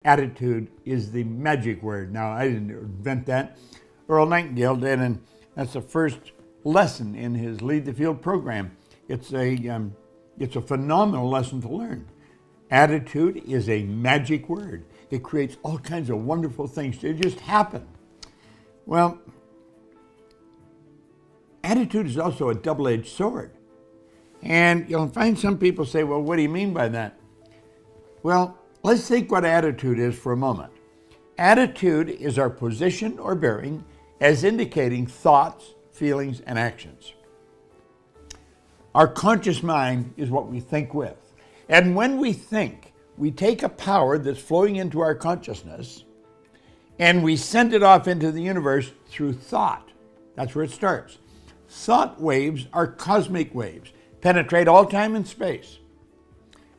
Attitude is the magic word. Now, I didn't invent that. Earl Nightingale did, and that's the first lesson in his Lead the Field program. It's a phenomenal lesson to learn. Attitude is a magic word. It creates all kinds of wonderful things to just happen. Well, attitude is also a double-edged sword. And you'll find some people say, well, what do you mean by that? Well, let's think what attitude is for a moment. Attitude is our position or bearing as indicating thoughts, feelings, and actions. Our conscious mind is what we think with. And when we think, we take a power that's flowing into our consciousness and we send it off into the universe through thought. That's where it starts. Thought waves are cosmic waves, penetrate all time and space.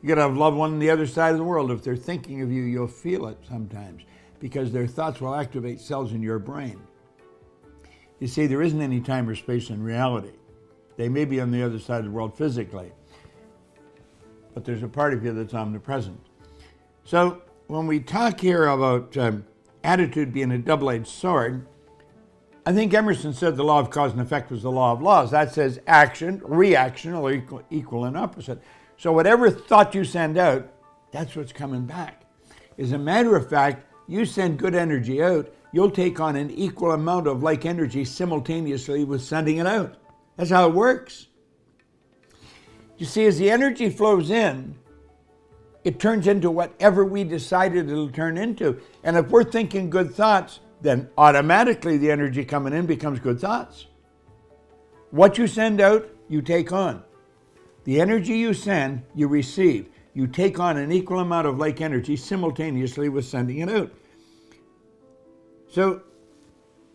You gotta have a loved one on the other side of the world. If they're thinking of you, you'll feel it sometimes because their thoughts will activate cells in your brain. You see, there isn't any time or space in reality. They may be on the other side of the world physically, but there's a part of you that's omnipresent. So when we talk here about attitude being a double-edged sword, I think Emerson said the law of cause and effect was the law of laws. That says action, reaction are equal and opposite. So whatever thought you send out, that's what's coming back. As a matter of fact, you send good energy out, you'll take on an equal amount of like energy simultaneously with sending it out. That's how it works. You see, as the energy flows in, it turns into whatever we decided it'll turn into. And if we're thinking good thoughts, then automatically the energy coming in becomes good thoughts. What you send out, you take on. The energy you send, you receive. You take on an equal amount of like energy simultaneously with sending it out. So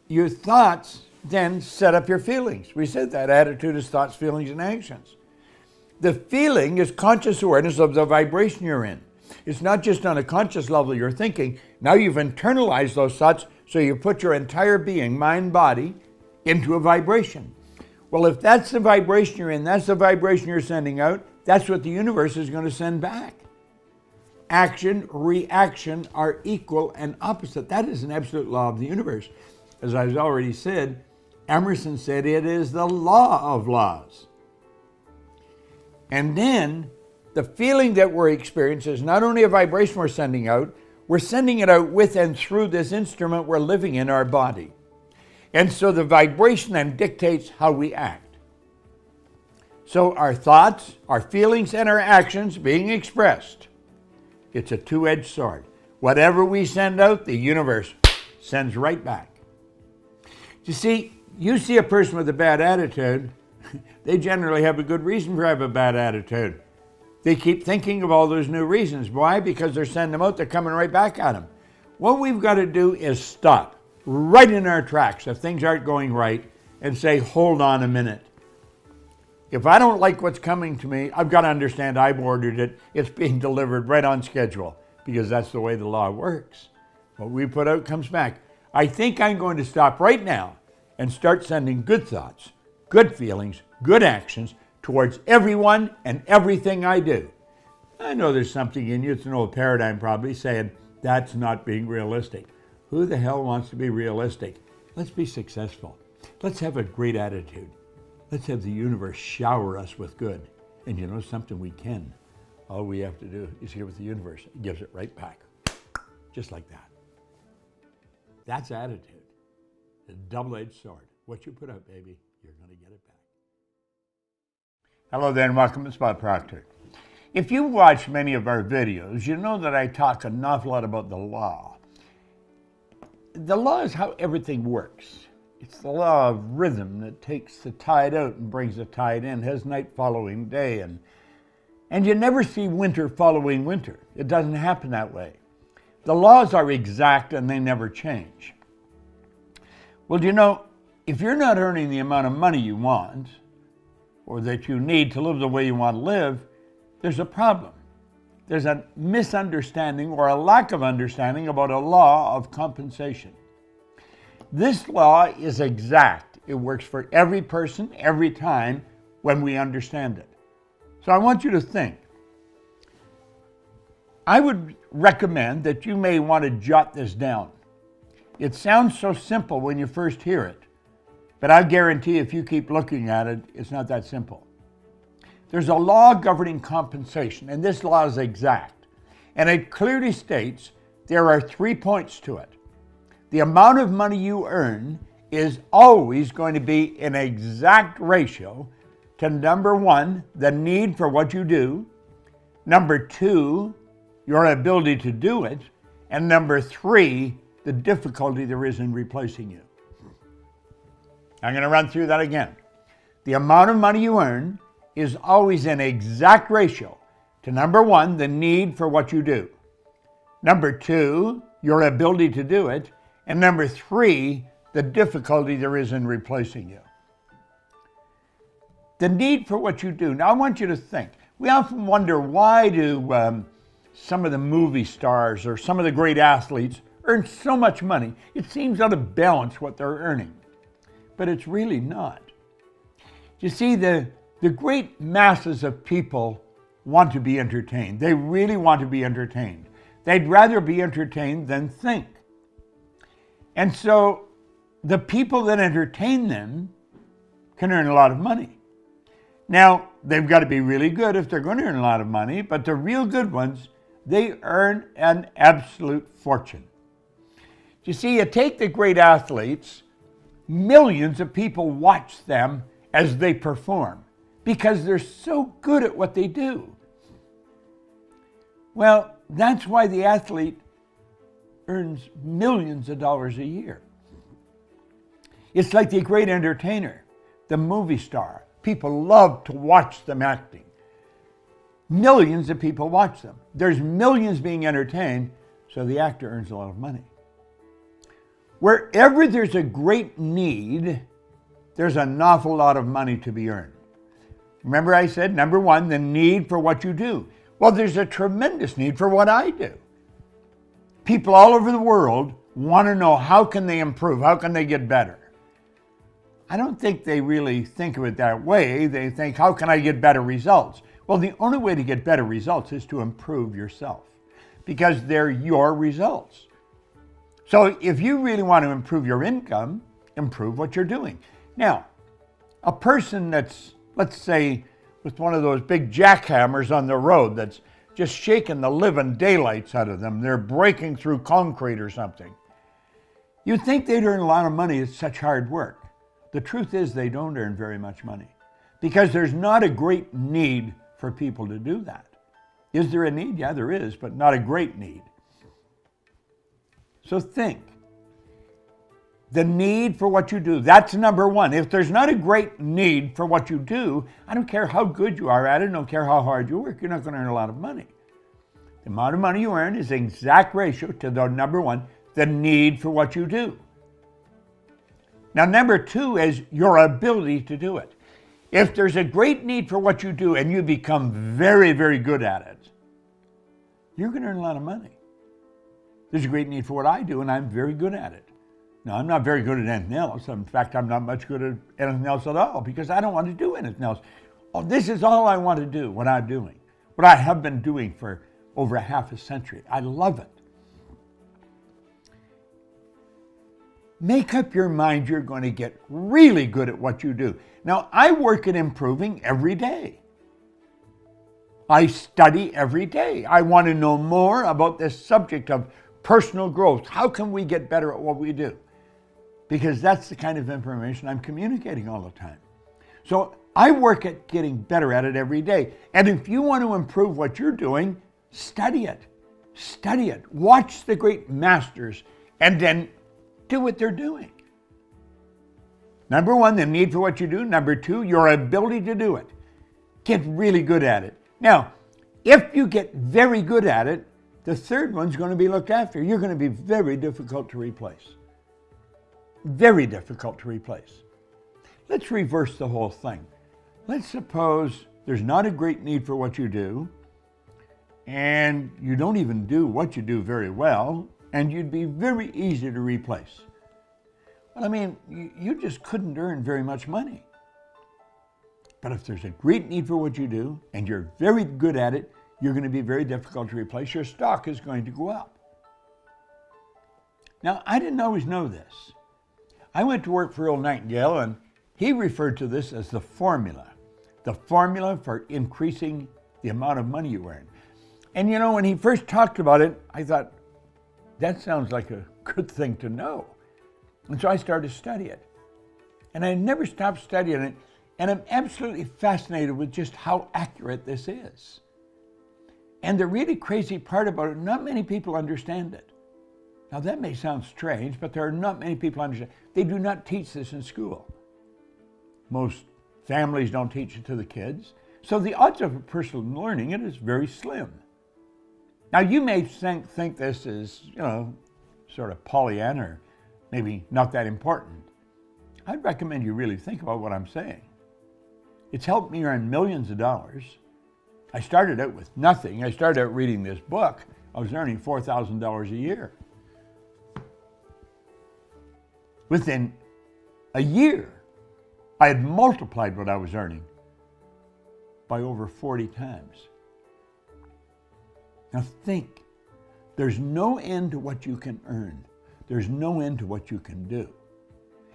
your thoughts then set up your feelings. We said that attitude is thoughts, feelings, and actions. The feeling is conscious awareness of the vibration you're in. It's not just on a conscious level you're thinking. Now you've internalized those thoughts, so you put your entire being, mind, body, into a vibration. Well, if that's the vibration you're in, that's the vibration you're sending out, that's what the universe is going to send back. Action, reaction are equal and opposite. That is an absolute law of the universe. As I've already said, Emerson said it is the law of laws. And then the feeling that we're experiencing is not only a vibration we're sending it out with and through this instrument we're living in, our body. And so the vibration then dictates how we act. So our thoughts, our feelings, and our actions being expressed, it's a two-edged sword. Whatever we send out, the universe sends right back. You see a person with a bad attitude, they generally have a good reason for having a bad attitude. They keep thinking of all those new reasons. Why? Because they're sending them out, they're coming right back at them. What we've got to do is stop right in our tracks if things aren't going right and say, hold on a minute. If I don't like what's coming to me, I've got to understand I've ordered it. It's being delivered right on schedule because that's the way the law works. What we put out comes back. I think I'm going to stop right now and start sending good thoughts, good feelings, good actions towards everyone and everything I do. I know there's something in you, it's an old paradigm probably, saying that's not being realistic. Who the hell wants to be realistic? Let's be successful. Let's have a great attitude. Let's have the universe shower us with good. And you know something, we can. All we have to do is give it the universe. It gives it right back. Just like that. That's attitude. A double-edged sword. What you put out, baby, you're going to get it back. Hello there and welcome to Bob Proctor. If you watch many of our videos, you know that I talk an awful lot about the law. The law is how everything works. It's the law of rhythm that takes the tide out and brings the tide in, has night following day, and you never see winter following winter. It doesn't happen that way. The laws are exact and they never change. Well, you know, if you're not earning the amount of money you want, or that you need to live the way you want to live, there's a problem. There's a misunderstanding or a lack of understanding about a law of compensation. This law is exact. It works for every person, every time, when we understand it. So I want you to think. I would recommend that you may want to jot this down. It sounds so simple when you first hear it, but I guarantee if you keep looking at it, it's not that simple. There's a law governing compensation, and this law is exact, and it clearly states there are 3 points to it. The amount of money you earn is always going to be an exact ratio to number one, the need for what you do, number two, your ability to do it, and number three, the difficulty there is in replacing you. I'm going to run through that again. The amount of money you earn is always an exact ratio to number one, the need for what you do, number two, your ability to do it, and number three, the difficulty there is in replacing you. The need for what you do. Now I want you to think. We often wonder, why do some of the movie stars or some of the great athletes earn so much money? It seems out of balance what they're earning, but it's really not. You see, the great masses of people want to be entertained. They really want to be entertained. They'd rather be entertained than think. And so the people that entertain them can earn a lot of money. Now, they've got to be really good if they're going to earn a lot of money, but the real good ones, they earn an absolute fortune. You see, you take the great athletes, millions of people watch them as they perform because they're so good at what they do. Well, that's why the athlete earns millions of dollars a year. It's like the great entertainer, the movie star. People love to watch them acting. Millions of people watch them. There's millions being entertained, so the actor earns a lot of money. Wherever there's a great need, there's an awful lot of money to be earned. Remember I said, number one, the need for what you do. Well, there's a tremendous need for what I do. People all over the world want to know, how can they improve? How can they get better? I don't think they really think of it that way. They think, how can I get better results? Well, the only way to get better results is to improve yourself because they're your results. So if you really want to improve your income, improve what you're doing. Now, a person that's, let's say, with one of those big jackhammers on the road that's just shaking the living daylights out of them, they're breaking through concrete or something. You'd think they'd earn a lot of money. It's such hard work. The truth is they don't earn very much money because there's not a great need for people to do that. Is there a need? Yeah, there is, but not a great need. So think. The need for what you do, that's number one. If there's not a great need for what you do, I don't care how good you are at it, I don't care how hard you work, you're not going to earn a lot of money. The amount of money you earn is the exact ratio to the number one, the need for what you do. Now, number two is your ability to do it. If there's a great need for what you do and you become very, very good at it, you're going to earn a lot of money. There's a great need for what I do, and I'm very good at it. Now, I'm not very good at anything else. In fact, I'm not much good at anything else at all because I don't want to do anything else. Oh, this is all I want to do, what I'm doing, what I have been doing for over half a century. I love it. Make up your mind you're going to get really good at what you do. Now, I work at improving every day. I study every day. I want to know more about this subject of personal growth. How can we get better at what we do? Because that's the kind of information I'm communicating all the time. So I work at getting better at it every day. And if you want to improve what you're doing, study it. Study it. Watch the great masters and then do what they're doing. Number one, the need for what you do. Number two, your ability to do it. Get really good at it. Now, if you get very good at it, the third one's going to be looked after. You're going to be very difficult to replace. Very difficult to replace. Let's reverse the whole thing. Let's suppose there's not a great need for what you do, and you don't even do what you do very well, and you'd be very easy to replace. Well, I mean, you just couldn't earn very much money. But if there's a great need for what you do, and you're very good at it, you're going to be very difficult to replace. Your stock is going to go up. Now, I didn't always know this. I went to work for Earl Nightingale, and he referred to this as the formula for increasing the amount of money you earn. And you know, when he first talked about it, I thought, that sounds like a good thing to know. And so I started to study it. And I never stopped studying it, and I'm absolutely fascinated with just how accurate this is. And the really crazy part about it, not many people understand it. Now that may sound strange, but there are not many people who understand. They do not teach this in school. Most families don't teach it to the kids. So the odds of a person learning it is very slim. Now you may think this is, sort of Pollyanna, or maybe not that important. I'd recommend you really think about what I'm saying. It's helped me earn millions of dollars. I started out with nothing. I started out reading this book. I was earning $4,000 a year. Within a year, I had multiplied what I was earning by over 40 times. Now think, there's no end to what you can earn. There's no end to what you can do.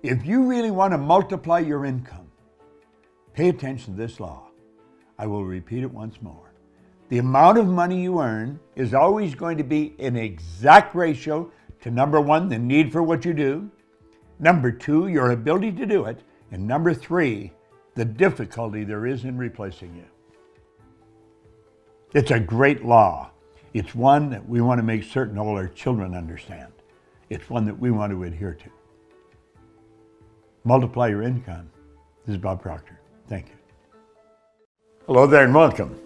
If you really want to multiply your income, pay attention to this law. I will repeat it once more. The amount of money you earn is always going to be in exact ratio to number one, the need for what you do, number two, your ability to do it, and number three, the difficulty there is in replacing you. It's a great law. It's one that we want to make certain all our children understand. It's one that we want to adhere to. Multiply your income. This is Bob Proctor. Thank you. Hello there and welcome.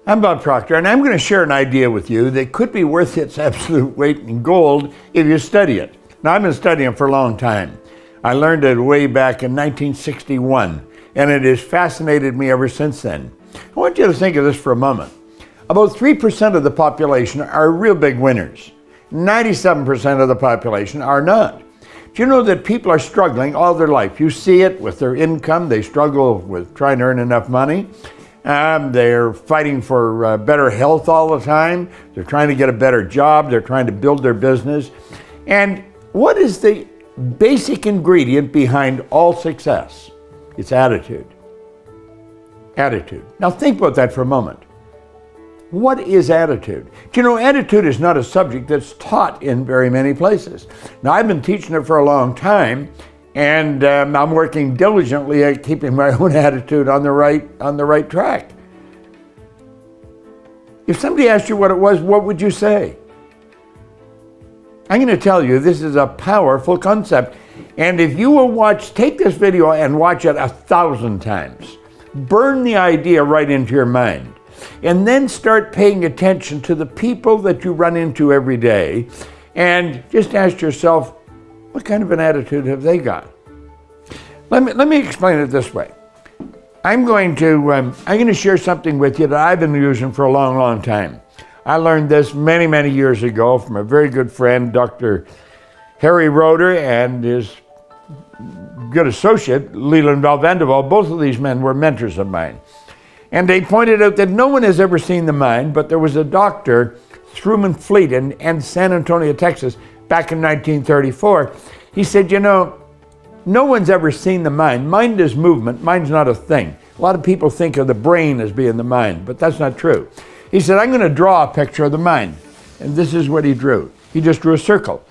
I'm Bob Proctor, and I'm going to share an idea with you that could be worth its absolute weight in gold if you study it. Now, I've been studying it for a long time. I learned it way back in 1961, and it has fascinated me ever since then. I want you to think of this for a moment. About 3% of the population are real big winners. 97% of the population are not. Do you know that people are struggling all their life? You see it with their income. They struggle with trying to earn enough money. They're fighting for better health all the time. They're trying to get a better job. They're trying to build their business. And what is the basic ingredient behind all success? It's attitude. Attitude. Now think about that for a moment. What is attitude? Do you know, attitude is not a subject that's taught in very many places. Now, I've been teaching it for a long time, and I'm working diligently at keeping my own attitude on the right track. If somebody asked you what it was, what would you say? I'm going to tell you, this is a powerful concept. And if you will take this video and watch it 1,000 times, burn the idea right into your mind. And then start paying attention to the people that you run into every day and just ask yourself, what kind of an attitude have they got? Let me explain it this way. I'm going to share something with you that I've been using for a long, long time. I learned this many, many years ago from a very good friend, Dr. Harry Roeder, and his good associate, Leland Valvendeval. Both of these men were mentors of mine. And they pointed out that no one has ever seen the mind, but there was a doctor, Truman Fleet, in San Antonio, Texas, back in 1934. He said, no one's ever seen the mind. Mind is movement. Mind's not a thing. A lot of people think of the brain as being the mind, but that's not true. He said, I'm going to draw a picture of the mind. And this is what he drew. He just drew a circle.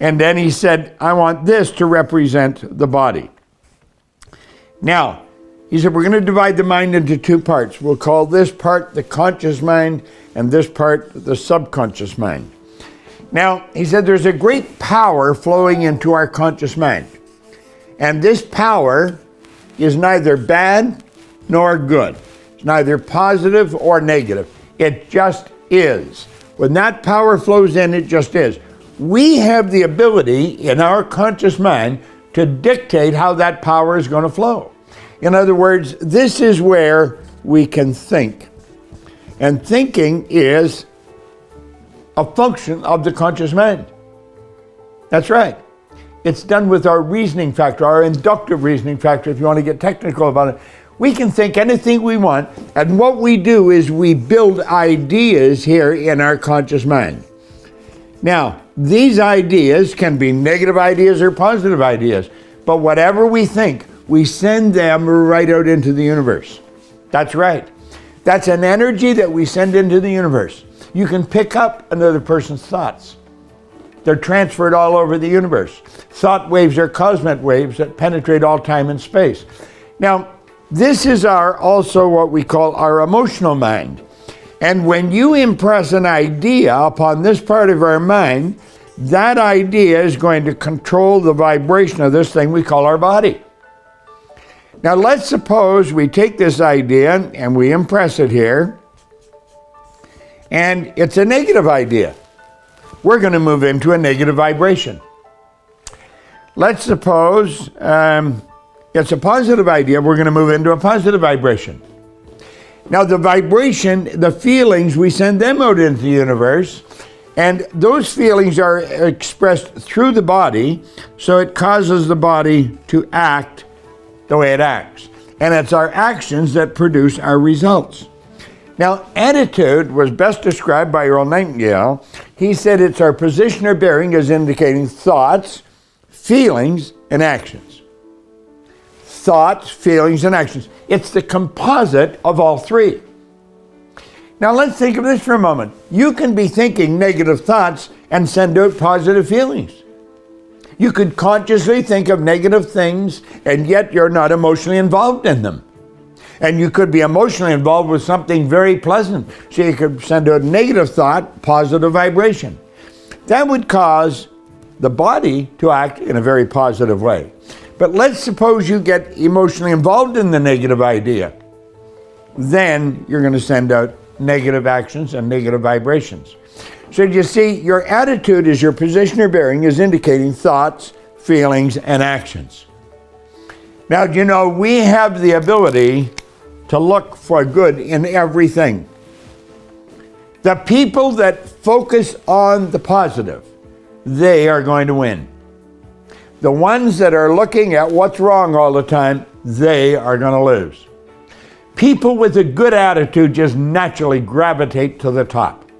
And then he said, I want this to represent the body. Now, he said, we're going to divide the mind into two parts. We'll call this part the conscious mind and this part the subconscious mind. Now, he said, there's a great power flowing into our conscious mind. And this power is neither bad nor good. It's neither positive or negative. It just is. When that power flows in, it just is. We have the ability in our conscious mind to dictate how that power is going to flow. In other words, this is where we can think. And thinking is a function of the conscious mind. That's right. It's done with our reasoning factor, our inductive reasoning factor, if you want to get technical about it. We can think anything we want, and what we do is we build ideas here in our conscious mind. Now, these ideas can be negative ideas or positive ideas, but whatever we think, we send them right out into the universe. That's right. That's an energy that we send into the universe. You can pick up another person's thoughts. They're transferred all over the universe. Thought waves are cosmic waves that penetrate all time and space. Now, this is also what we call our emotional mind. And when you impress an idea upon this part of our mind, that idea is going to control the vibration of this thing we call our body. Now let's suppose we take this idea and we impress it here, and it's a negative idea. We're going to move into a negative vibration. Let's suppose it's a positive idea. We're going to move into a positive vibration. Now the vibration, the feelings, we send them out into the universe, and those feelings are expressed through the body, so it causes the body to act the way it acts. And it's our actions that produce our results. Now, attitude was best described by Earl Nightingale. He said it's our position or bearing as indicating thoughts, feelings, and actions. Thoughts, feelings, and actions. It's the composite of all three. Now let's think of this for a moment. You can be thinking negative thoughts and send out positive feelings. You could consciously think of negative things and yet you're not emotionally involved in them. And you could be emotionally involved with something very pleasant. So you could send out a negative thought, positive vibration. That would cause the body to act in a very positive way. But let's suppose you get emotionally involved in the negative idea. Then you're going to send out negative actions and negative vibrations. So you see, your attitude is your position or bearing is indicating thoughts, feelings, and actions. Now, you know, we have the ability to look for good in everything. The people that focus on the positive, they are going to win. The ones that are looking at what's wrong all the time, they are going to lose. People with a good attitude just naturally gravitate to the top.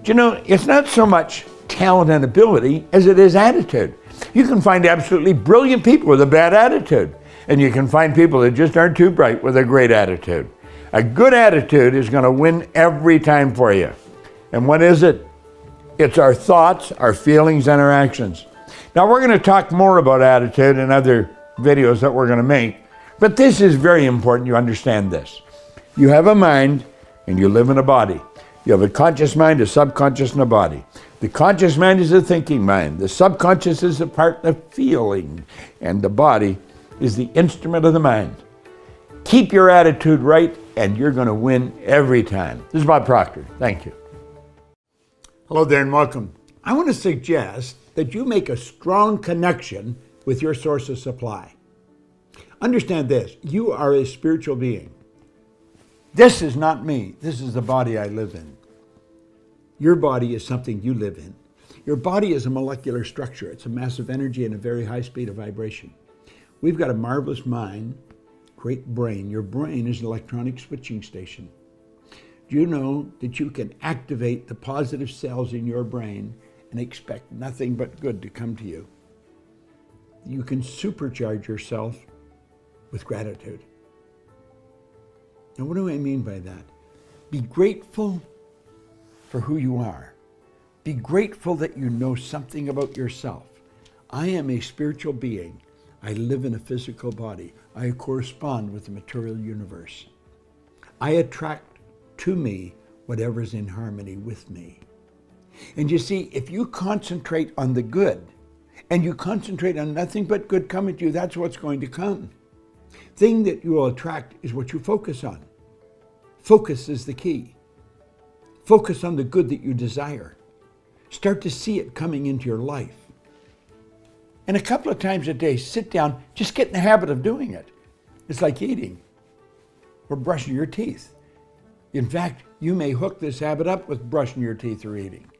Do you know, it's not so much talent and ability as it is attitude. You can find absolutely brilliant people with a bad attitude, and you can find people that just aren't too bright with a great attitude. A good attitude is going to win every time for you. And what is it? It's our thoughts, our feelings, and our actions. Now, we're going to talk more about attitude in other videos that we're going to make, but this is very important you understand this. You have a mind and you live in a body. You have a conscious mind, a subconscious, and a body. The conscious mind is a thinking mind. The subconscious is a part of feeling, and the body is the instrument of the mind. Keep your attitude right and you're going to win every time. This is Bob Proctor. Thank you. Hello there and welcome. I want to suggest that you make a strong connection with your source of supply. Understand this, you are a spiritual being. This is not me. This is the body I live in. Your body is something you live in. Your body is a molecular structure. It's a mass of energy and a very high speed of vibration. We've got a marvelous mind, great brain. Your brain is an electronic switching station. Do you know that you can activate the positive cells in your brain and expect nothing but good to come to you? You can supercharge yourself with gratitude. Now, what do I mean by that? Be grateful for who you are. Be grateful that you know something about yourself. I am a spiritual being. I live in a physical body. I correspond with the material universe. I attract to me whatever's in harmony with me. And you see, if you concentrate on the good and you concentrate on nothing but good coming to you, that's what's going to come. Thing that you will attract is what you focus on. Focus is the key. Focus on the good that you desire. Start to see it coming into your life. And a couple of times a day, sit down, just get in the habit of doing it. It's like eating or brushing your teeth. In fact, you may hook this habit up with brushing your teeth or eating.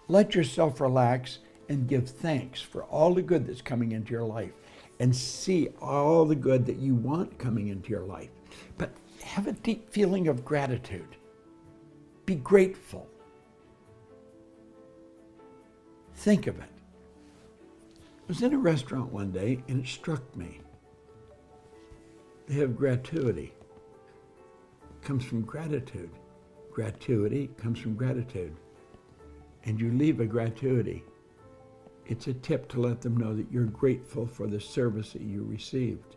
Let yourself relax and give thanks for all the good that's coming into your life. and see all the good that you want coming into your life. But have a deep feeling of gratitude. Be grateful. Think of it. I was in a restaurant one day and it struck me. They have gratuity. It comes from gratitude. Gratuity comes from gratitude. And you leave a gratuity. It's a tip to let them know that you're grateful for the service that you received.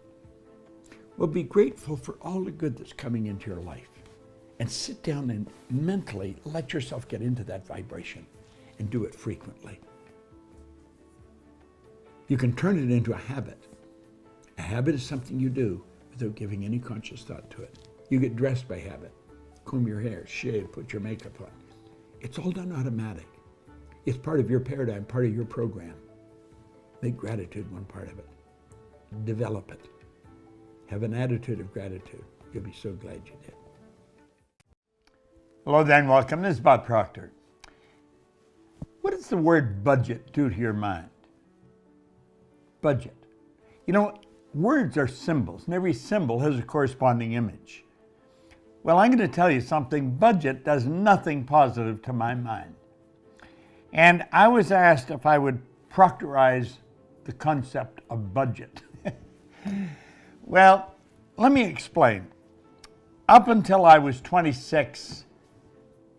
Well, be grateful for all the good that's coming into your life. And sit down and mentally let yourself get into that vibration and do it frequently. You can turn it into a habit. A habit is something you do without giving any conscious thought to it. You get dressed by habit. Comb your hair, shave, put your makeup on. It's all done automatic. It's part of your paradigm, part of your program. Make gratitude one part of it. Develop it. Have an attitude of gratitude. You'll be so glad you did. Hello there and welcome. This is Bob Proctor. What does the word budget do to your mind? Budget. You know, words are symbols, and every symbol has a corresponding image. Well, I'm going to tell you something. Budget does nothing positive to my mind. And I was asked if I would proctorize the concept of budget. Well, let me explain. Up until I was 26,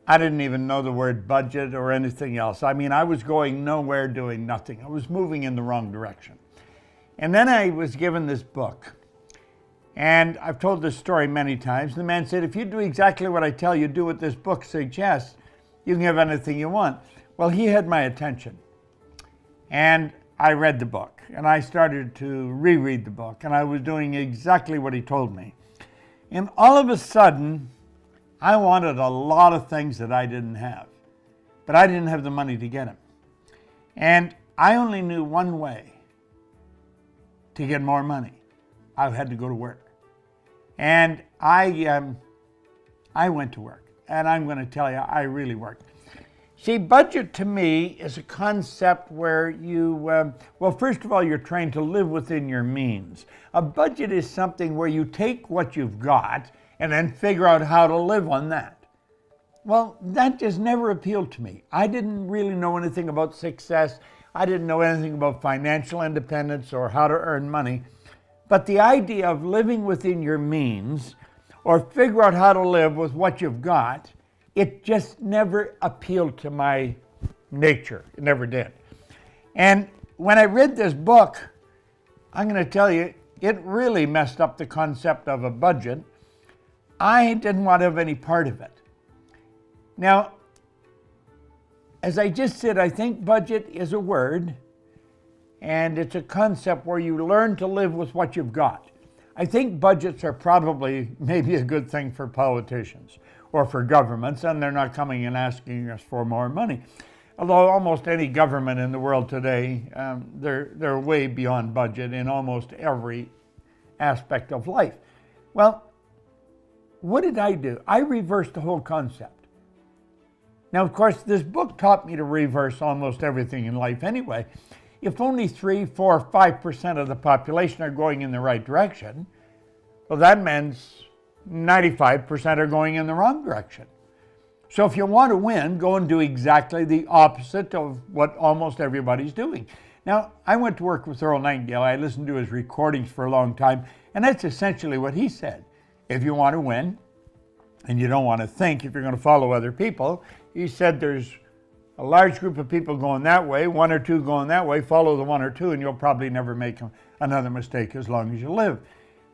I didn't even know the word budget or anything else. I mean, I was going nowhere, doing nothing. I was moving in the wrong direction. And then I was given this book. And I've told this story many times. The man said, if you do exactly what I tell you do what this book suggests, you can have anything you want. Well, he had my attention. And I read the book. And I started to reread the book. And I was doing exactly what he told me. And all of a sudden, I wanted a lot of things that I didn't have. But I didn't have the money to get them. And I only knew one way to get more money. I had to go to work. And I went to work. And I'm going to tell you, I really worked. See, budget to me is a concept where you, well, first of all, you're trying to live within your means. A budget is something where you take what you've got and then figure out how to live on that. Well, that just never appealed to me. I didn't really know anything about success. I didn't know anything about financial independence or how to earn money. But the idea of living within your means or figure out how to live with what you've got, it just never appealed to my nature. It never did. And when I read this book, I'm going to tell you, it really messed up the concept of a budget. I didn't want to have any part of it. Now, as I just said, I think budget is a word, and it's a concept where you learn to live with what you've got. I think budgets are probably maybe a good thing for politicians or for governments, and they're not coming and asking us for more money. Although almost any government in the world today, they're way beyond budget in almost every aspect of life. Well, what did I do? I reversed the whole concept. Now, of course, this book taught me to reverse almost everything in life anyway. If only 3, 4, 5% of the population are going in the right direction, well, that means 95% are going in the wrong direction. So if you want to win, go and do exactly the opposite of what almost everybody's doing. Now, I went to work with Earl Nightingale. I listened to his recordings for a long time, and that's essentially what he said. If you want to win, and you don't want to think if you're going to follow other people, he said there's a large group of people going that way, 1 or 2 going that way, follow the 1 or 2, and you'll probably never make another mistake as long as you live.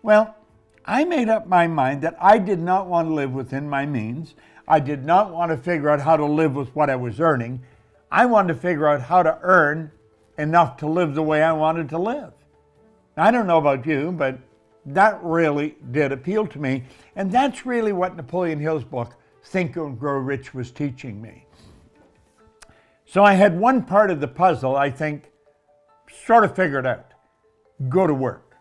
Well, I made up my mind that I did not want to live within my means. I did not want to figure out how to live with what I was earning. I wanted to figure out how to earn enough to live the way I wanted to live. Now, I don't know about you, but that really did appeal to me. And that's really what Napoleon Hill's book, Think and Grow Rich, was teaching me. So I had one part of the puzzle, I think, sort of figured out. Go to work.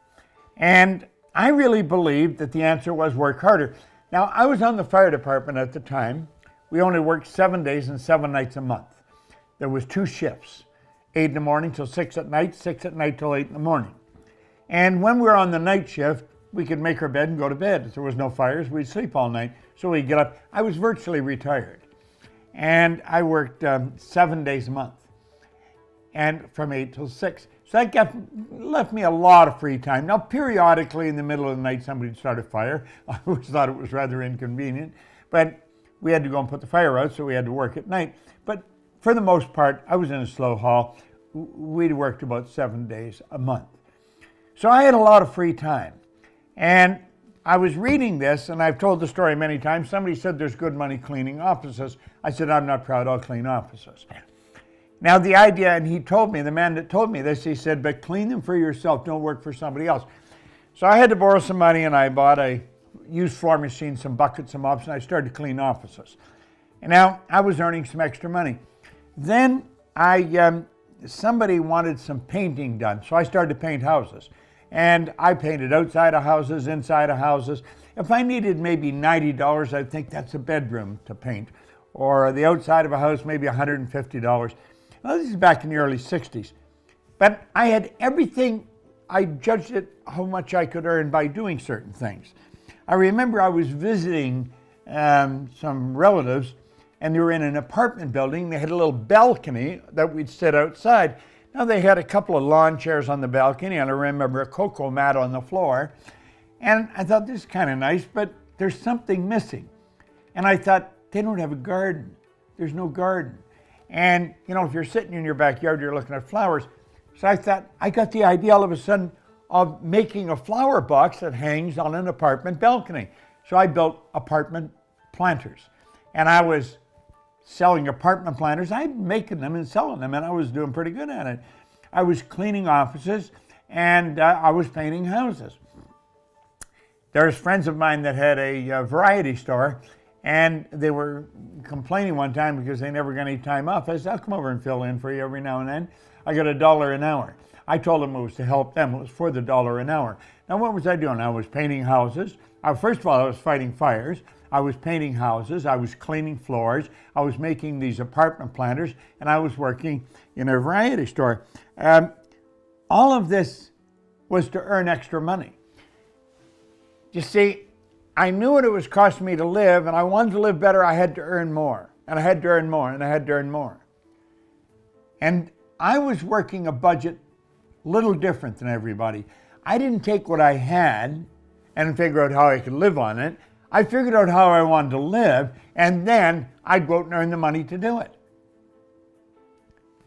And I really believed that the answer was work harder. Now, I was on the fire department at the time. We only worked 7 days and 7 nights a month. There was 2 shifts, 8 in the morning till 6 at night, 6 at night till 8 in the morning. And when we were on the night shift, we could make our bed and go to bed. If there was no fires, we'd sleep all night. So we'd get up. I was virtually retired. And I worked 7 days a month, and from 8 till 6. So that left me a lot of free time. Now, periodically in the middle of the night, somebody would start a fire. I always thought it was rather inconvenient, but we had to go and put the fire out, so we had to work at night. But for the most part, I was in a slow haul. We'd worked about 7 days a month. So I had a lot of free time. And I was reading this, and I've told the story many times. Somebody said there's good money cleaning offices. I said, I'm not proud, I'll clean offices. Now the idea, and he told me, the man that told me this, he said, but clean them for yourself, don't work for somebody else. So I had to borrow some money, and I bought a used floor machine, some buckets, some mops, and I started to clean offices. And now I was earning some extra money. Then somebody wanted some painting done, so I started to paint houses. And I painted outside of houses, inside of houses. If I needed maybe $90, I'd think that's a bedroom to paint. Or the outside of a house, maybe $150. Well, this is back in the early 60s. But I had everything, I judged it how much I could earn by doing certain things. I remember I was visiting some relatives, and they were in an apartment building. They had a little balcony that we'd sit outside. Now they had a couple of lawn chairs on the balcony, and I remember a cocoa mat on the floor. And I thought, this is kind of nice, but there's something missing. And I thought, they don't have a garden. There's no garden. And, you know, if you're sitting in your backyard, you're looking at flowers. So I thought, I got the idea all of a sudden of making a flower box that hangs on an apartment balcony. So I built apartment planters. And I was selling apartment planters. I'm making them and selling them, and I was doing pretty good at it. I was cleaning offices, and I was painting houses. There's friends of mine that had a variety store, and they were complaining one time because they never got any time off. I said, I'll come over and fill in for you every now and then. I got $1 an hour. I told them it was to help them. It was for the $1 an hour. Now, what was I doing? I was painting houses. First of all, I was fighting fires. I was painting houses. I was cleaning floors. I was making these apartment planters, and I was working in a variety store. All of this was to earn extra money. You see, I knew what it was costing me to live, and I wanted to live better. I had to earn more, and I had to earn more, and I had to earn more. And I was working a budget a little different than everybody. I didn't take what I had and figure out how I could live on it. I figured out how I wanted to live, and then I'd go out and earn the money to do it.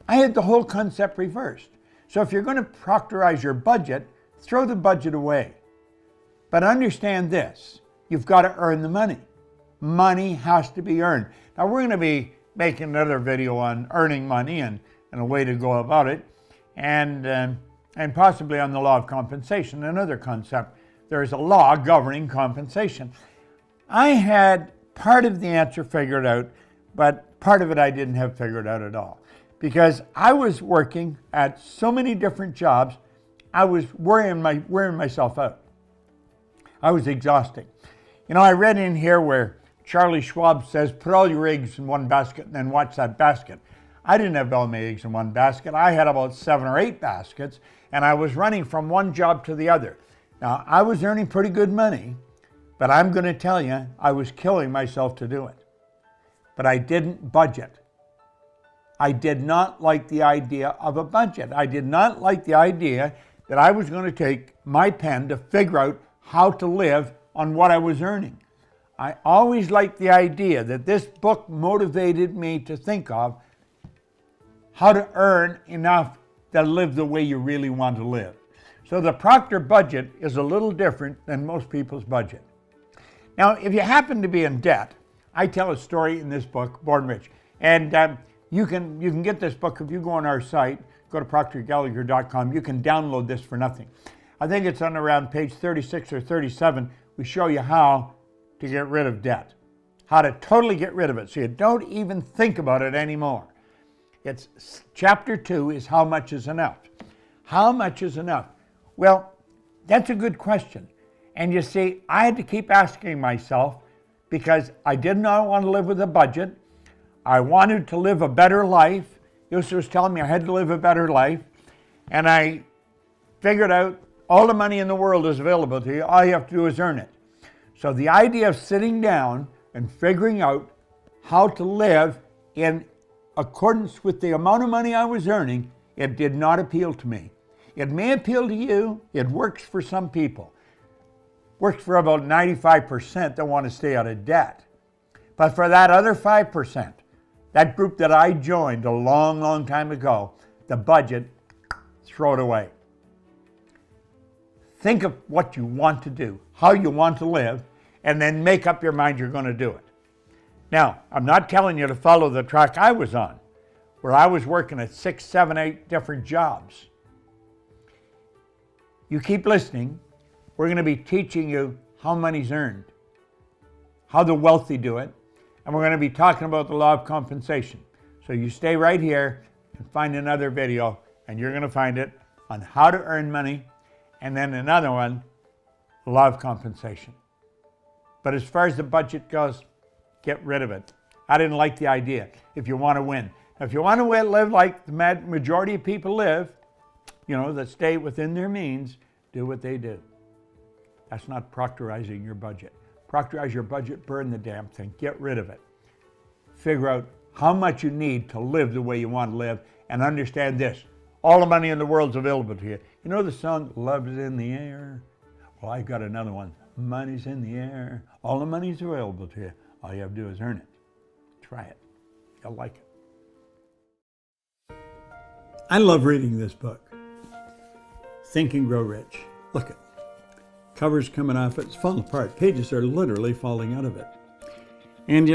I had the whole concept reversed. So if you're going to proctorize your budget, throw the budget away. But understand this, you've got to earn the money. Money has to be earned. Now we're going to be making another video on earning money and a way to go about it, and possibly on the law of compensation, another concept. There's a law governing compensation. I had part of the answer figured out, but part of it I didn't have figured out at all. Because I was working at so many different jobs, I was wearing myself out. I was exhausting. You know, I read in here where Charlie Schwab says, put all your eggs in one basket and then watch that basket. I didn't have all my eggs in one basket. I had about 7 or 8 baskets, and I was running from one job to the other. Now, I was earning pretty good money, but I'm going to tell you, I was killing myself to do it. But I didn't budget. I did not like the idea of a budget. I did not like the idea that I was going to take my pen to figure out how to live on what I was earning. I always liked the idea that this book motivated me to think of how to earn enough to live the way you really want to live. So the Proctor budget is a little different than most people's budget. Now, if you happen to be in debt, I tell a story in this book, Born Rich. And you can get this book if you go on our site, go to proctorgallagher.com. You can download this for nothing. I think it's on around page 36 or 37. We show you how to get rid of debt, how to totally get rid of it so you don't even think about it anymore. It's chapter 2 is how much is enough. How much is enough? Well, that's a good question. And you see, I had to keep asking myself because I did not want to live with a budget. I wanted to live a better life. Yusuf was telling me I had to live a better life. And I figured out All the money in the world is available to you. All you have to do is earn it. So the idea of sitting down and figuring out how to live in accordance with the amount of money I was earning, it did not appeal to me. It may appeal to you. It works for some people. Works for about 95% that want to stay out of debt. But for that other 5%, that group that I joined a long, long time ago, the budget, throw it away. Think of what you want to do, how you want to live, and then make up your mind you're going to do it. Now, I'm not telling you to follow the track I was on, where I was working at 6, 7, 8 different jobs. You keep listening. We're going to be teaching you how money's earned, how the wealthy do it, and we're going to be talking about the law of compensation. So you stay right here and find another video, and you're going to find it on how to earn money, and then another one, the law of compensation. But as far as the budget goes, get rid of it. I didn't like the idea if you want to win. If you want to live like the majority of people live, that stay within their means, do what they do. That's not proctorizing your budget. Proctorize your budget, burn the damn thing, get rid of it. Figure out how much you need to live the way you want to live, and understand this. All the money in the world's available to you. You know the song, Love is in the Air? Well, I've got another one. Money's in the air. All the money's available to you. All you have to do is earn it. Try it. You'll like it. I love reading this book. Think and Grow Rich. Look it. Cover's coming off it. It's falling apart. Pages are literally falling out of it. And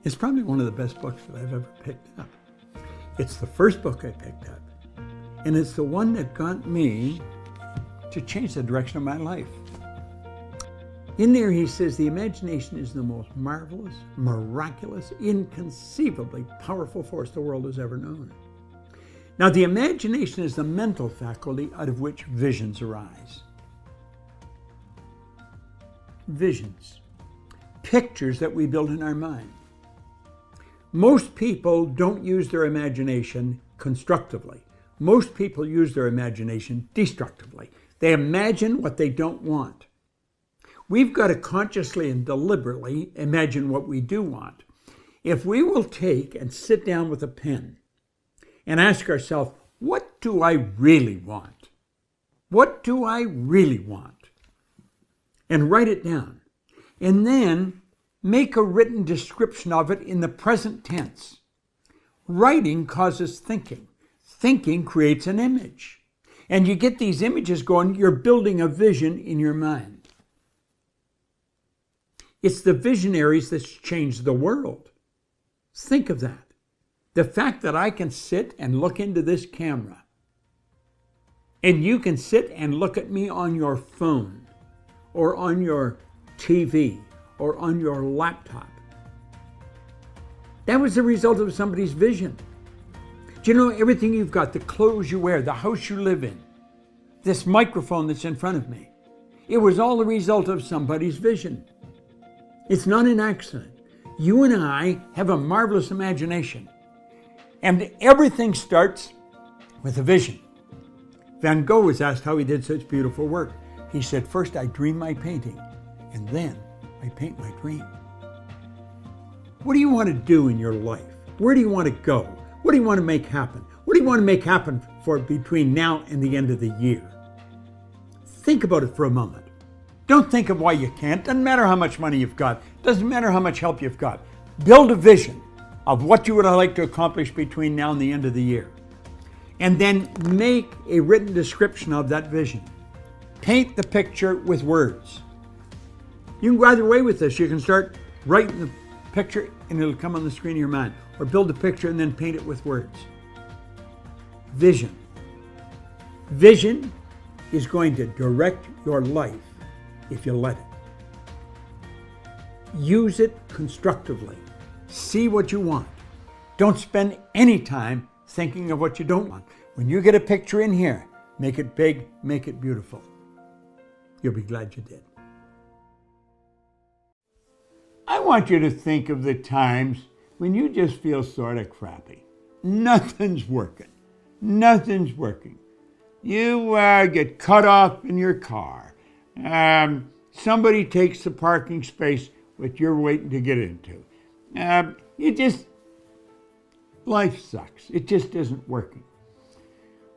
it's probably one of the best books that I've ever picked up. It's the first book I picked up. And it's the one that got me to change the direction of my life. In there he says, the imagination is the most marvelous, miraculous, inconceivably powerful force the world has ever known. Now, the imagination is the mental faculty out of which visions arise. Visions. Pictures that we build in our mind. Most people don't use their imagination constructively. Most people use their imagination destructively. They imagine what they don't want. We've got to consciously and deliberately imagine what we do want. If we will take and sit down with a pen and ask ourselves, what do I really want? What do I really want? And write it down. And then make a written description of it in the present tense. Writing causes thinking. Thinking creates an image. And you get these images going, you're building a vision in your mind. It's the visionaries that's changed the world. Think of that. The fact that I can sit and look into this camera, and you can sit and look at me on your phone, or on your TV, or on your laptop. That was the result of somebody's vision. Do you know everything you've got, the clothes you wear, the house you live in, this microphone that's in front of me? It was all the result of somebody's vision. It's not an accident. You and I have a marvelous imagination. And everything starts with a vision. Van Gogh was asked how he did such beautiful work. He said, first I dream my painting, and then I paint my dream. What do you want to do in your life? Where do you want to go? What do you want to make happen? What do you want to make happen for between now and the end of the year? Think about it for a moment. Don't think of why you can't. Doesn't matter how much money you've got. Doesn't matter how much help you've got. Build a vision of what you would like to accomplish between now and the end of the year. And then make a written description of that vision. Paint the picture with words. You can go either way with this. You can start writing the picture and it'll come on the screen of your mind. Or build a picture and then paint it with words. Vision. Vision is going to direct your life if you let it. Use it constructively. See what you want. Don't spend any time thinking of what you don't want. When you get a picture in here, make it big, make it beautiful. You'll be glad you did. I want you to think of the times when you just feel sort of crappy. Nothing's working. Nothing's working. You get cut off in your car. Somebody takes the parking space that you're waiting to get into. Life sucks. It just isn't working.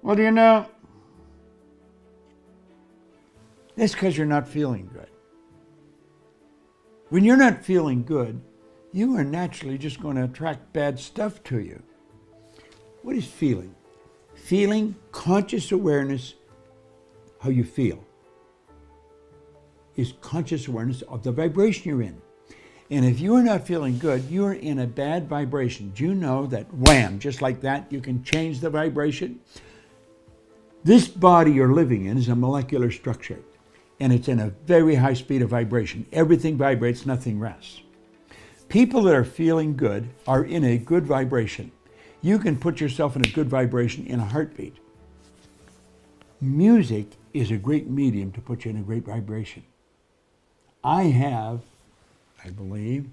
Well, that's because you're not feeling good. When you're not feeling good, you are naturally just going to attract bad stuff to you. What is feeling? Feeling, conscious awareness, how you feel, is conscious awareness of the vibration you're in. And if you are not feeling good, you're in a bad vibration. Do you know that wham, just like that, you can change the vibration? This body you're living in is a molecular structure, and it's in a very high speed of vibration. Everything vibrates, nothing rests. People that are feeling good are in a good vibration. You can put yourself in a good vibration in a heartbeat. Music is a great medium to put you in a great vibration. I have, I believe,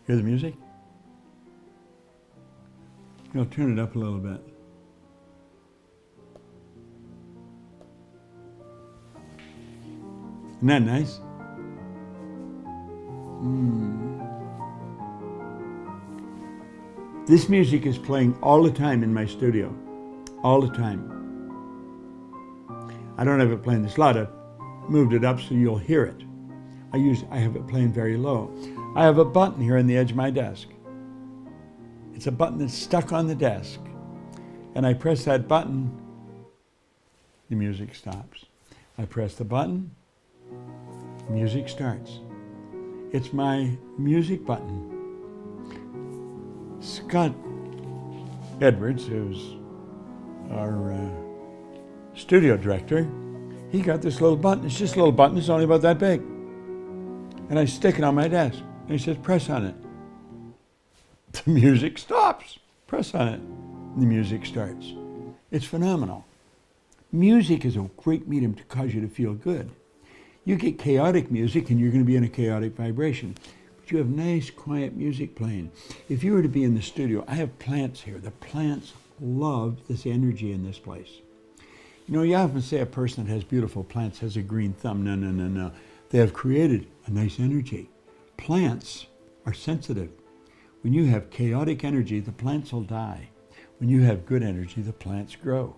hear the music? I'll turn it up a little bit. Isn't that nice? This music is playing all the time in my studio. All the time. I don't have it playing this loud. I've moved it up so you'll hear it. I have it playing very low. I have a button here on the edge of my desk. It's a button that's stuck on the desk. And I press that button, the music stops. I press the button, the music starts. It's my music button. Scott Edwards, who's our studio director, he got this little button. It's just a little button. It's only about that big. And I stick it on my desk. And he says, press on it. The music stops. Press on it. The music starts. It's phenomenal. Music is a great medium to cause you to feel good. You get chaotic music and you're going to be in a chaotic vibration. But you have nice, quiet music playing. If you were to be in the studio, I have plants here. The plants love this energy in this place. You know, you often say a person that has beautiful plants has a green thumb. No, no, no, no. They have created a nice energy. Plants are sensitive. When you have chaotic energy, the plants will die. When you have good energy, the plants grow.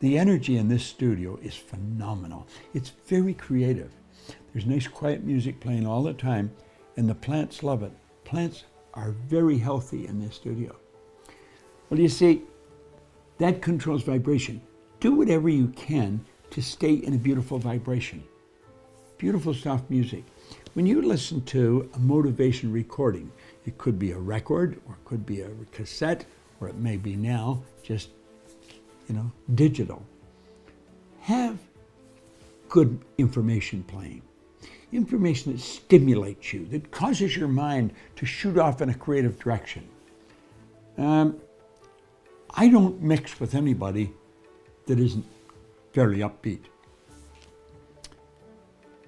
The energy in this studio is phenomenal. It's very creative. There's nice quiet music playing all the time, and the plants love it. Plants are very healthy in this studio. Well, you see, that controls vibration. Do whatever you can to stay in a beautiful vibration. Beautiful, soft music. When you listen to a motivation recording, it could be a record, or it could be a cassette, or it may be now just, digital. Have good information playing. Information that stimulates you, that causes your mind to shoot off in a creative direction. I don't mix with anybody that isn't fairly upbeat.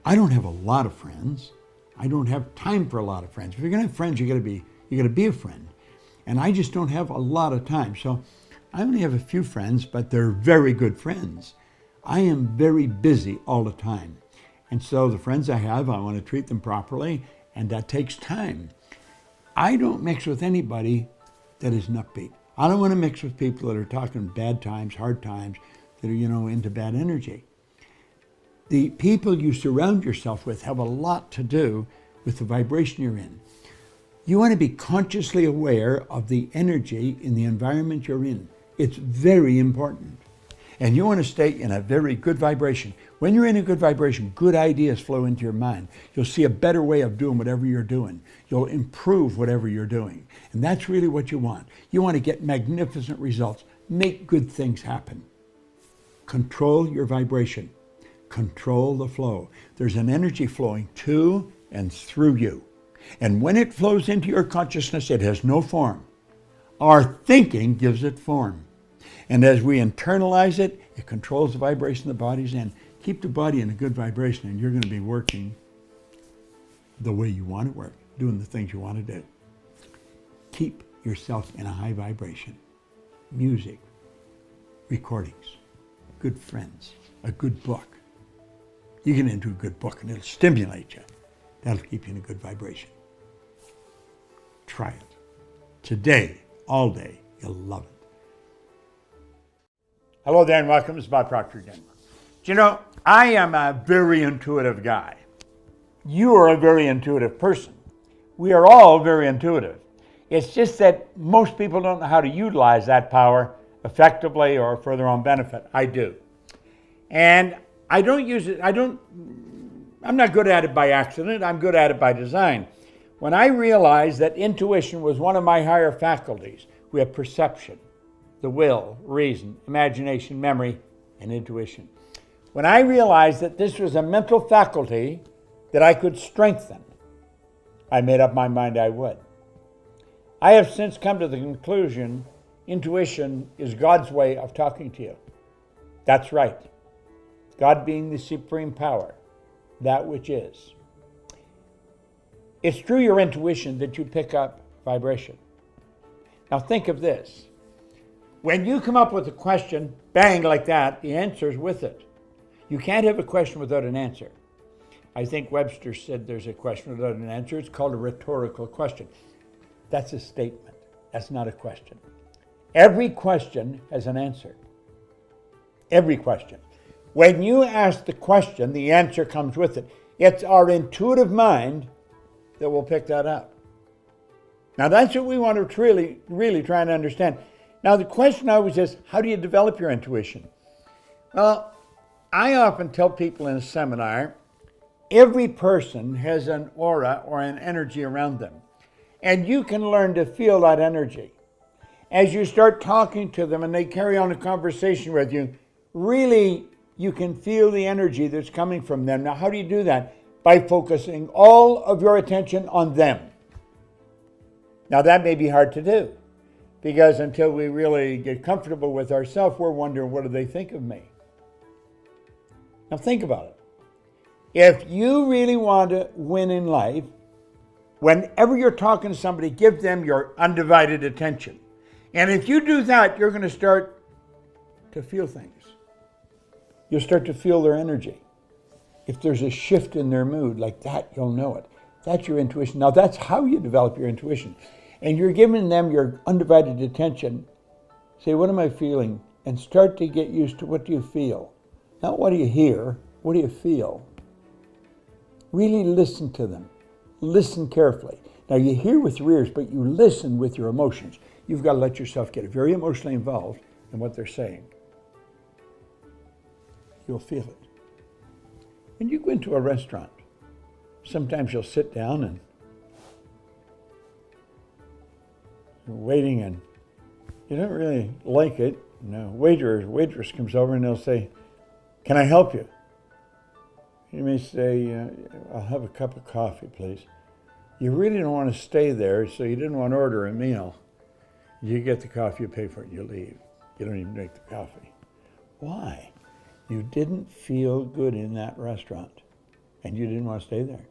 I don't have a lot of friends. I don't have time for a lot of friends. If you're going to have friends, you got to be a friend. And I just don't have a lot of time. So I only have a few friends, but they're very good friends. I am very busy all the time. And so the friends I have, I want to treat them properly, and that takes time. I don't mix with anybody that isn't upbeat. I don't want to mix with people that are talking bad times, hard times, that are, into bad energy. The people you surround yourself with have a lot to do with the vibration you're in. You want to be consciously aware of the energy in the environment you're in. It's very important. And you want to stay in a very good vibration. When you're in a good vibration, good ideas flow into your mind. You'll see a better way of doing whatever you're doing. You'll improve whatever you're doing. And that's really what you want. You want to get magnificent results. Make good things happen. Control your vibration. Control the flow. There's an energy flowing to and through you. And when it flows into your consciousness, it has no form. Our thinking gives it form. And as we internalize it, it controls the vibration the body's in. Keep the body in a good vibration, and you're going to be working the way you want to work, doing the things you want to do. Keep yourself in a high vibration. music, recordings, good friends, a good book. You get into a good book and it'll stimulate you. That'll keep you in a good vibration. Try it. Today, all day, you'll love it. Hello there and welcome. This is Bob Proctor again. Do you know, I am a very intuitive guy. You are a very intuitive person. We are all very intuitive. It's just that most people don't know how to utilize that power effectively or for their own benefit. I do. And I don't use it, I'm not good at it by accident, I'm good at it by design. When I realized that intuition was one of my higher faculties, we have perception, the will, reason, imagination, memory, and intuition. When I realized that this was a mental faculty that I could strengthen, I made up my mind I would. I have since come to the conclusion intuition is God's way of talking to you. That's right. God being the supreme power, that which is. It's through your intuition that you pick up vibration. Now think of this. When you come up with a question, bang, like that, the answer's with it. You can't have a question without an answer. I think Webster said there's a question without an answer. It's called a rhetorical question. That's a statement. That's not a question. Every question has an answer. Every question. When you ask the question, the answer comes with it. It's our intuitive mind that will pick that up. Now that's what we want to really try and understand. Now the question always is, how do you develop your intuition? Well, I often tell people in a seminar, every person has an aura or an energy around them. And you can learn to feel that energy. As you start talking to them and they carry on a conversation with you, really you can feel the energy that's coming from them. Now, how do you do that? By focusing all of your attention on them. Now, that may be hard to do because until we really get comfortable with ourselves, we're wondering, what do they think of me? Now, think about it. If you really want to win in life, whenever you're talking to somebody, give them your undivided attention. And if you do that, you're going to start to feel things. You'll start to feel their energy. If there's a shift in their mood like that, you'll know it. That's your intuition. Now, that's how you develop your intuition. And you're giving them your undivided attention. Say, what am I feeling? And start to get used to what do you feel. Not what do you hear, what do you feel? Really listen to them. Listen carefully. Now you hear with your ears, but you listen with your emotions. You've got to let yourself get very emotionally involved in what they're saying. You'll feel it. When you go into a restaurant, sometimes you'll sit down and you're waiting and you don't really like it. Waiter or waitress comes over and they'll say, "Can I help you?" You may say, "I'll have a cup of coffee, please." You really don't want to stay there, so you didn't want to order a meal. You get the coffee, you pay for it, you leave. You don't even drink the coffee. Why? You didn't feel good in that restaurant, and you didn't want to stay there.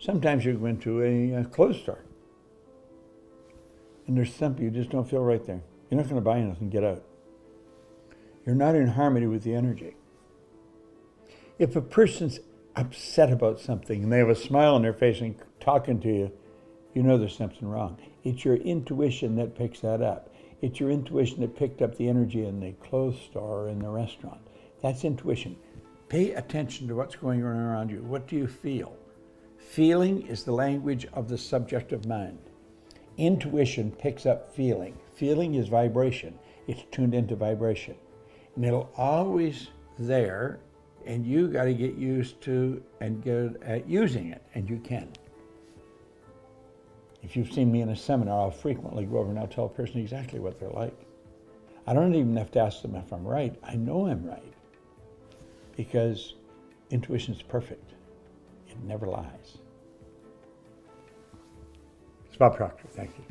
Sometimes you go into a clothes store, and there's something you just don't feel right there. You're not going to buy anything, get out. You're not in harmony with the energy. If a person's upset about something and they have a smile on their face and talking to you, you know there's something wrong. It's your intuition that picks that up. It's your intuition that picked up the energy in the clothes store or in the restaurant. That's intuition. Pay attention to what's going on around you. What do you feel? Feeling is the language of the subjective mind. Intuition picks up feeling. Feeling is vibration. It's tuned into vibration. And it'll always there, and you got to get used to and good at using it, and you can. If you've seen me in a seminar, I'll frequently go over and I'll tell a person exactly what they're like. I don't even have to ask them if I'm right. I know I'm right because intuition is perfect. It never lies. It's Bob Proctor. Thank you.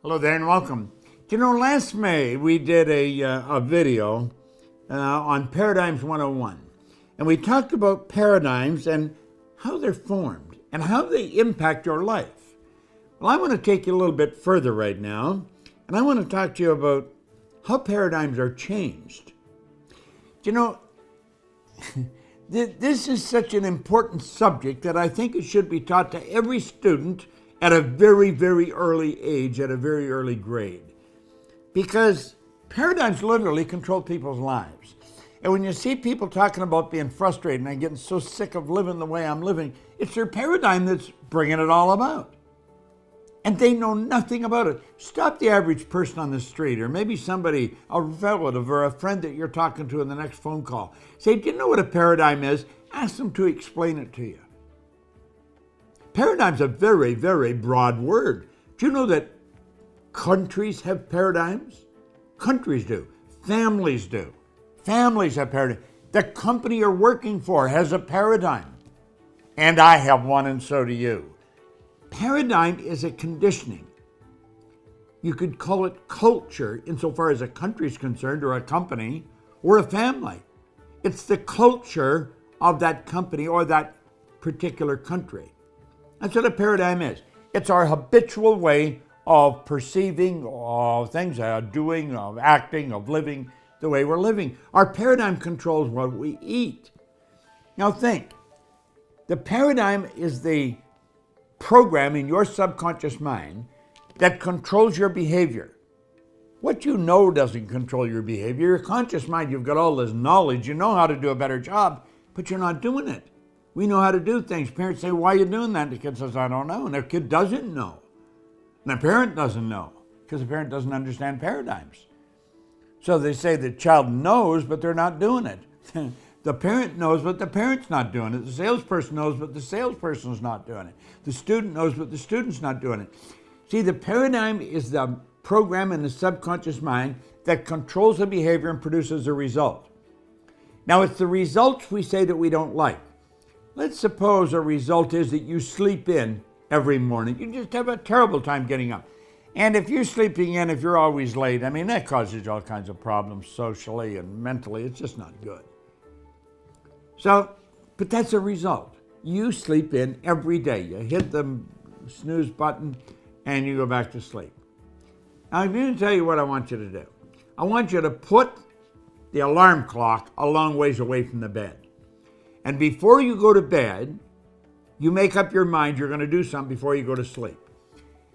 Hello there and welcome. You know, last May we did a video on Paradigms 101. And we talked about paradigms and how they're formed and how they impact your life. Well, I want to take you a little bit further right now And I want to talk to you about how paradigms are changed. You know, this is such an important subject that I think it should be taught to every student at a very, very early age, at a very early grade. Because paradigms literally control people's lives. And when you see people talking about being frustrated and I'm getting so sick of living the way I'm living, it's their paradigm that's bringing it all about. And they know nothing about it. Stop the average person on the street, or maybe somebody, a relative or a friend that you're talking to in the next phone call. Say, do you know what a paradigm is? Ask them to explain it to you. Paradigm's a very, very broad word. Do you know that countries have paradigms? Countries do. Families do. Families have paradigms. The company you're working for has a paradigm. And I have one, and so do you. Paradigm is a conditioning. You could call it culture insofar as a country is concerned, or a company, or a family. It's the culture of that company or that particular country. That's what a paradigm is. It's our habitual way of perceiving of things, doing, of acting, of living the way we're living. Our paradigm controls what we eat. Now think, the paradigm is the program in your subconscious mind that controls your behavior. What you know doesn't control your behavior. Your conscious mind, you've got all this knowledge, you know how to do a better job, but you're not doing it. We know how to do things. Parents say, why are you doing that? The kid says, I don't know. And their kid doesn't know. And the parent doesn't know, because the parent doesn't understand paradigms. So they say the child knows, but they're not doing it. The parent knows, but the parent's not doing it. The salesperson knows, but the salesperson's not doing it. The student knows, but the student's not doing it. See, the paradigm is the program in the subconscious mind that controls the behavior and produces a result. Now, it's the results we say that we don't like. Let's suppose a result is that you sleep in every morning. You just have a terrible time getting up. And if you're sleeping in, if you're always late, I mean, that causes you all kinds of problems socially and mentally. It's just not good. So, but that's a result. You sleep in every day. You hit the snooze button and you go back to sleep. Now, I'm going to tell you what I want you to do. I want you to put the alarm clock a long ways away from the bed. And before you go to bed, you make up your mind you're going to do something before you go to sleep.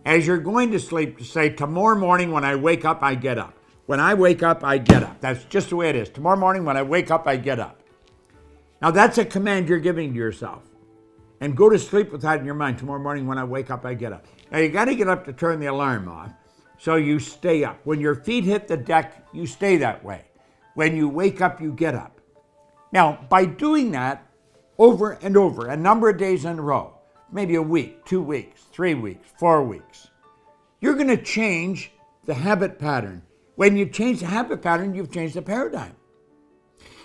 As you're going to sleep, to say, tomorrow morning when I wake up, I get up. When I wake up, I get up. That's just the way it is. Tomorrow morning when I wake up, I get up. Now that's a command you're giving to yourself. And go to sleep with that in your mind. Tomorrow morning when I wake up, I get up. Now you got to get up to turn the alarm off, so you stay up. When your feet hit the deck, you stay that way. When you wake up, you get up. Now, by doing that over and over, a number of days in a row, maybe a week, 2 weeks, 3 weeks, 4 weeks, you're going to change the habit pattern. When you change the habit pattern, you've changed the paradigm.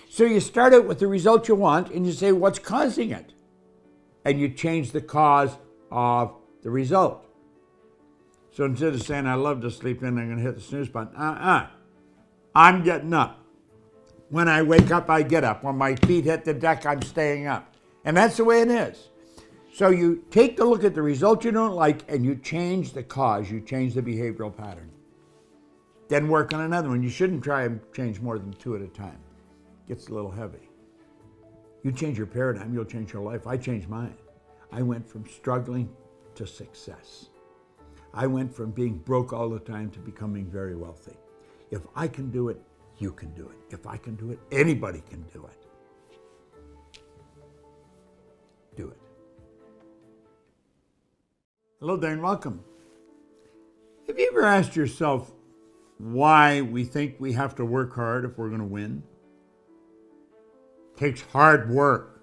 So you start out with the result you want and you say, what's causing it? And you change the cause of the result. So instead of saying, I love to sleep in, I'm going to hit the snooze button. I'm getting up. When I wake up, I get up. When my feet hit the deck, I'm staying up. And that's the way it is. So you take a look at the result you don't like and you change the cause. You change the behavioral pattern. Then work on another one. You shouldn't try and change more than 2 at a time. Gets a little heavy. You change your paradigm, you'll change your life. I changed mine. I went from struggling to success. I went from being broke all the time to becoming very wealthy. If I can do it, you can do it. If I can do it, anybody can do it. Do it. Hello, Dane. Welcome. Have you ever asked yourself why we think we have to work hard if we're going to win? It takes hard work,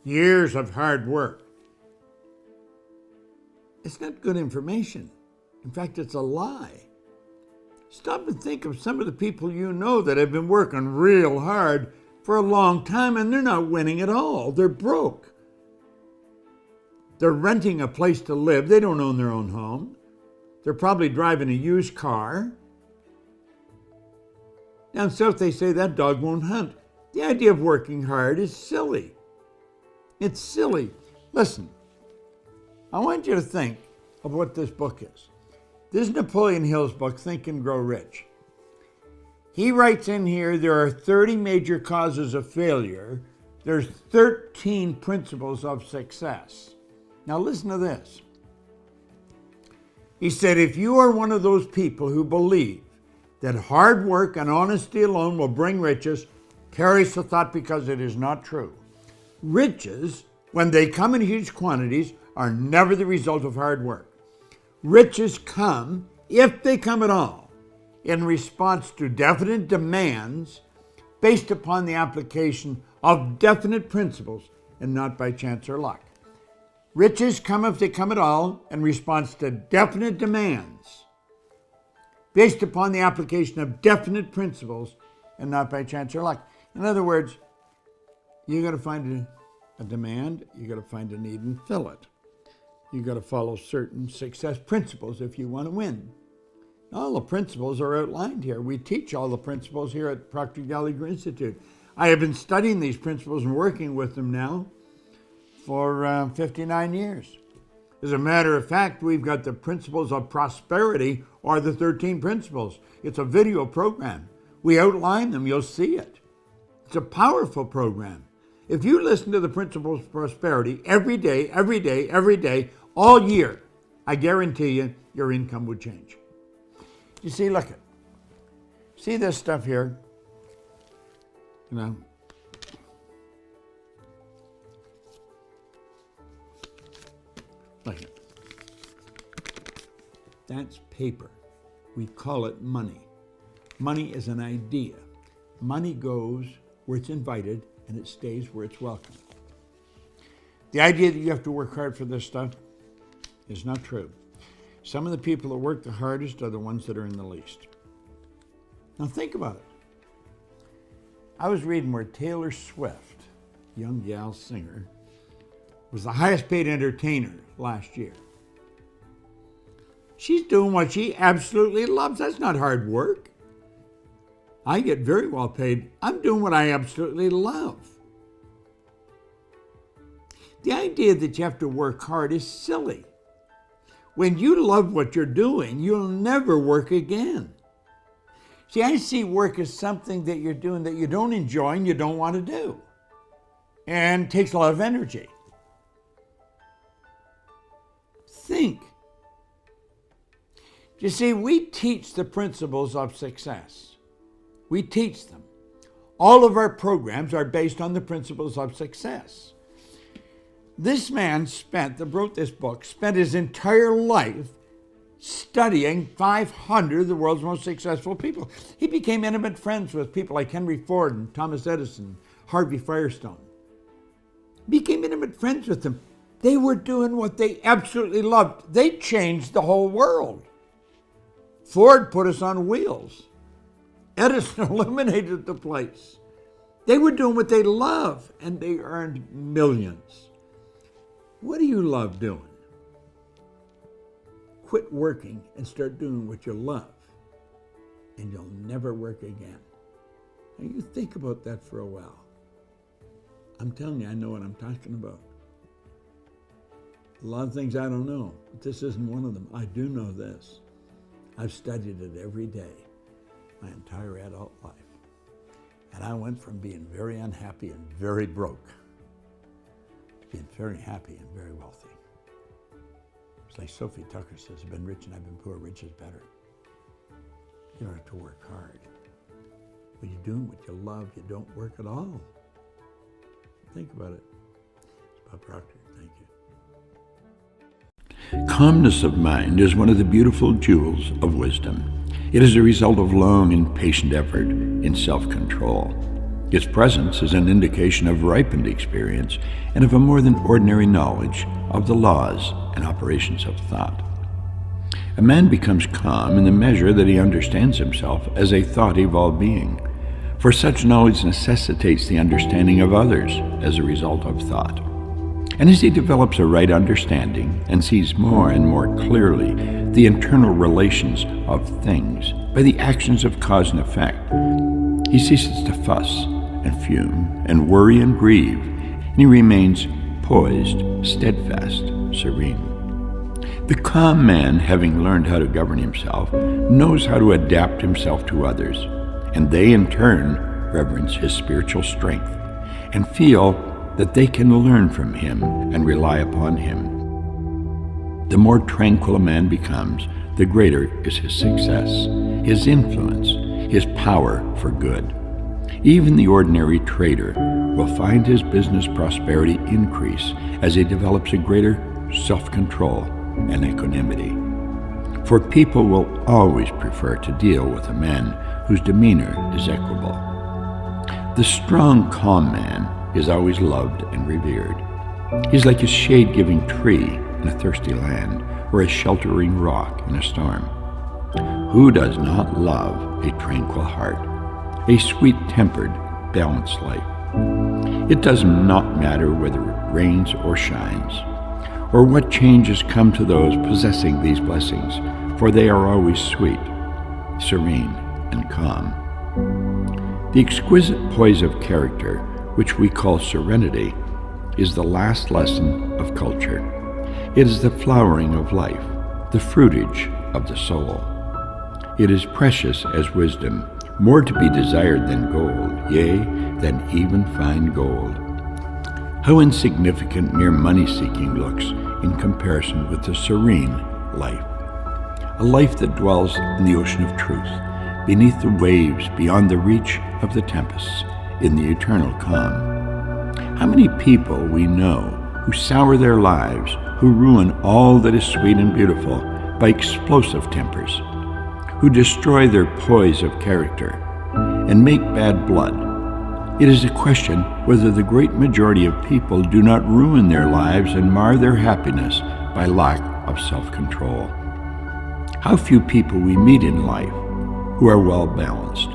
years of hard work. It's not good information. In fact, it's a lie. Stop and think of some of the people you know that have been working real hard for a long time and they're not winning at all. They're broke. They're renting a place to live. They don't own their own home. They're probably driving a used car. Down south they say that dog won't hunt. The idea of working hard is silly. It's silly. Listen, I want you to think of what this book is. This is Napoleon Hill's book, Think and Grow Rich. He writes in here, there are 30 major causes of failure. There's 13 principles of success. Now listen to this. He said, if you are one of those people who believe that hard work and honesty alone will bring riches, perish the thought, because it is not true. Riches, when they come in huge quantities, are never the result of hard work. Riches come, if they come at all, in response to definite demands based upon the application of definite principles and not by chance or luck. Riches come, if they come at all, in response to definite demands based upon the application of definite principles and not by chance or luck. In other words, you got to find a demand, you got to find a need and fill it. You got to follow certain success principles if you want to win. All the principles are outlined here. We teach all the principles here at Proctor Gallagher Institute. I have been studying these principles and working with them now for 59 years. As a matter of fact, we've got the principles of prosperity, or the 13 principles. It's a video program. We outline them, you'll see it. It's a powerful program. If you listen to the principles of prosperity every day, all year, I guarantee you, your income would change. You see, look at, see this stuff here? You know, look at it. That's paper. We call it money. Money is an idea. Money goes where it's invited and it stays where it's welcome. The idea that you have to work hard for this stuff is not true. Some of the people that work the hardest are the ones that are in the least. Now think about it. I was reading where Taylor Swift, young gal singer, was the highest paid entertainer last year. She's doing what she absolutely loves. That's not hard work. I get very well paid. I'm doing what I absolutely love. The idea that you have to work hard is silly. When you love what you're doing, you'll never work again. See, I see work as something that you're doing that you don't enjoy and you don't want to do. And takes a lot of energy. Think. You see, we teach the principles of success. We teach them. All of our programs are based on the principles of success. This man that wrote this book, spent his entire life studying 500 of the world's most successful people. He became intimate friends with people like Henry Ford and Thomas Edison, Harvey Firestone. Became intimate friends with them. They were doing what they absolutely loved. They changed the whole world. Ford put us on wheels. Edison illuminated the place. They were doing what they love, and they earned millions. What do you love doing? Quit working and start doing what you love, and you'll never work again. Now you think about that for a while. I'm telling you, I know what I'm talking about. A lot of things I don't know, but this isn't one of them. I do know this. I've studied it every day, my entire adult life. And I went from being very unhappy and very broke to being very happy and very wealthy. It's like Sophie Tucker says, I've been rich and I've been poor. Rich is better. You don't have to work hard. When you're doing what you love, you don't work at all. Think about it. It's Bob Proctor. Thank you. Calmness of mind is one of the beautiful jewels of wisdom. It is a result of long and patient effort in self-control. Its presence is an indication of ripened experience and of a more than ordinary knowledge of the laws and operations of thought. A man becomes calm in the measure that he understands himself as a thought-evolved being, for such knowledge necessitates the understanding of others as a result of thought. And as he develops a right understanding and sees more and more clearly the internal relations of things by the actions of cause and effect, he ceases to fuss and fume and worry and grieve, and he remains poised, steadfast, serene. The calm man, having learned how to govern himself, knows how to adapt himself to others, and they in turn reverence his spiritual strength and feel that they can learn from him and rely upon him. The more tranquil a man becomes, the greater is his success, his influence, his power for good. Even the ordinary trader will find his business prosperity increase as he develops a greater self-control and equanimity. For people will always prefer to deal with a man whose demeanor is equable. The strong, calm man is always loved and revered. He's like a shade-giving tree in a thirsty land, or a sheltering rock in a storm. Who does not love a tranquil heart, a sweet-tempered, balanced life? It does not matter whether it rains or shines, or what changes come to those possessing these blessings, for they are always sweet, serene, and calm. The exquisite poise of character, which we call serenity, is the last lesson of culture. It is the flowering of life, the fruitage of the soul. It is precious as wisdom, more to be desired than gold, yea, than even fine gold. How insignificant mere money-seeking looks in comparison with the serene life, a life that dwells in the ocean of truth, beneath the waves, beyond the reach of the tempests, in the eternal calm. How many people we know who sour their lives, who ruin all that is sweet and beautiful by explosive tempers, who destroy their poise of character and make bad blood. It is a question whether the great majority of people do not ruin their lives and mar their happiness by lack of self-control. How few people we meet in life who are well balanced,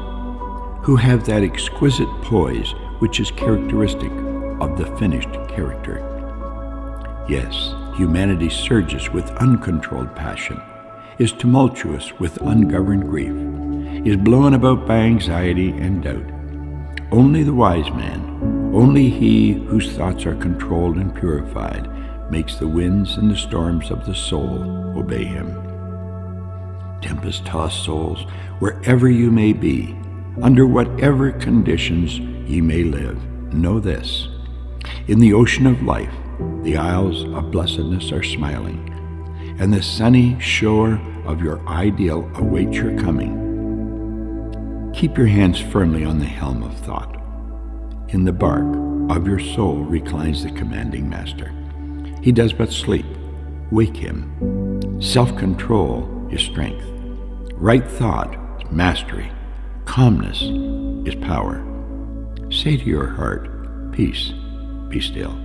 who have that exquisite poise which is characteristic of the finished character. Yes, humanity surges with uncontrolled passion, is tumultuous with ungoverned grief, is blown about by anxiety and doubt. Only the wise man, only he whose thoughts are controlled and purified, makes the winds and the storms of the soul obey him. Tempest-tossed souls, wherever you may be, under whatever conditions ye may live, know this: in the ocean of life, the isles of blessedness are smiling, and the sunny shore of your ideal awaits your coming. Keep your hands firmly on the helm of thought. In the bark of your soul reclines the commanding master. He does but sleep. Wake him. Self-control is strength. Right thought is mastery. Calmness is power. Say to your heart, peace, be still.